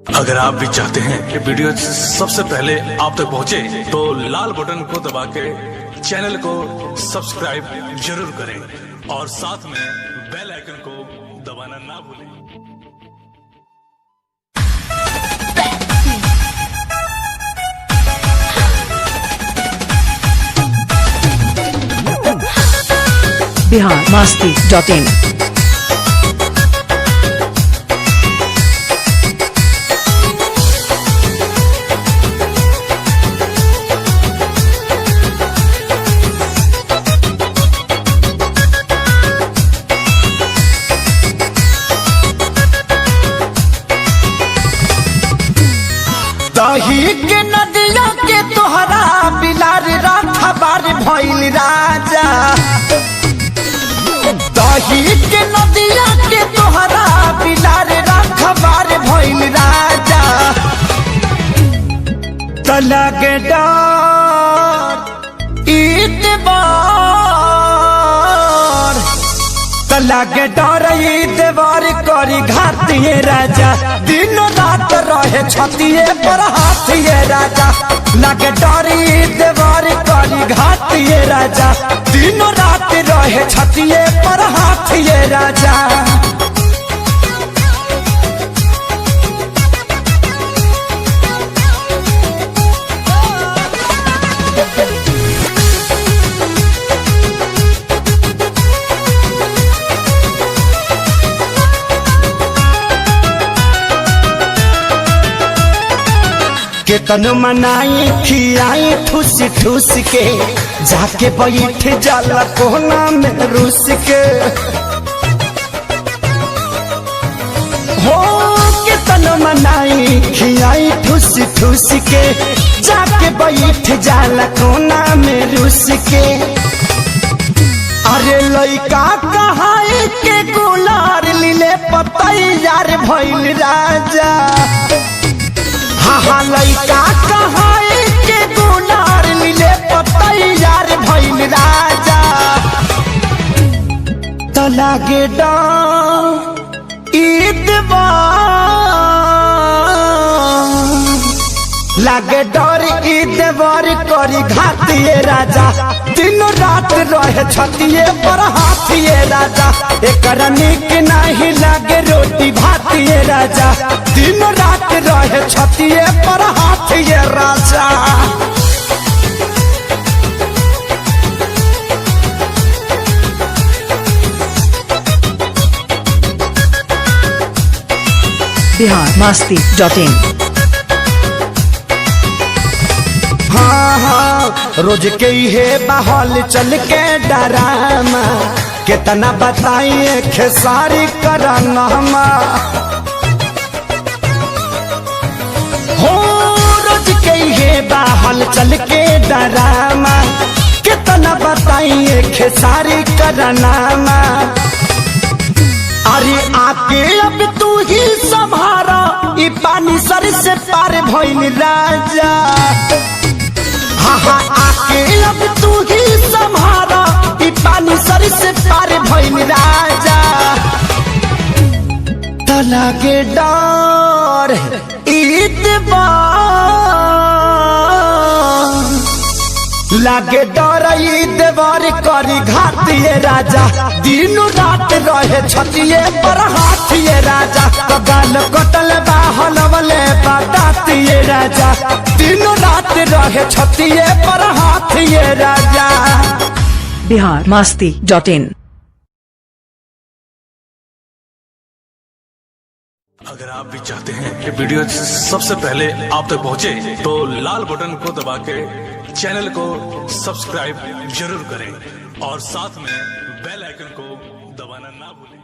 अगर आप भी चाहते हैं कि वीडियो सबसे पहले आप तक पहुंचे, तो लाल बटन को दबा के चैनल को सब्सक्राइब जरूर करें और साथ में बेल आइकन को दबाना ना भूलें। biharmasti.in दही के नदिया के तोहरा बिलार राखा बार भइल राजा। दही के नदिया के तोहरा बिलार राखा बार भइल राजा। तलगे डर ईतबार, तलगे डर ईतबार करी घातिए राजा। दिन रात रहे छतिए पर हाथिए राजा। लगे डरी देवर करी घातिए राजा। दिन रात रहे छतिए पर हाथिए राजा। केतन मनाई खियाई ठूस ठूस के, जाके बैठ जाला कोना में रूस के। हो केतन मनाई खियाई ठूस ठूस के, जाके बैठ जाला कोना में रूस के। अरे लइका कहाई के गुलार लीले पतैयार भइल राजा। हाँ लइका कहाई के गुनार मिले पतैयार भइल राजा। तलागे लागे डर ईदवार करी घातिए राजा। दिन रात रहे छतिए पर हाथिए राजा। एकरा निक नहीं लागे रोटी भातिए राजा। दिन रात रहे छतिए पर हाथिए राजा। biharmasti.in हाँ हाँ रोज के हे बहल चल के डरामा, कितना बताइए खेसारी कराना। हो रोज के हे बहल चल के डरामा, कितना बताइए खेसारी कराना। अरे आके अब तू ही संभारा, ई पानी सर से पार भइल राजा। हाँ आके अब तू ही संभारा, ई पानी सर से पार भइल राजा। तलागे डर ईदवार, लागे डर ईदवार करी घातिए राजा। दिन रात रहे छतिए पर हाथिए राजा। गाल कटल बाहल वाले बतातिए राजा। दिन रात रहे छतिए पर हाथिए राजा। biharmasti.in अगर आप भी चाहते हैं कि वीडियो सबसे पहले आप तक पहुंचे, तो लाल बटन को दबा के चैनल को सब्सक्राइब जरूर करें और साथ में बेल आइकन को दबाना ना भूलें।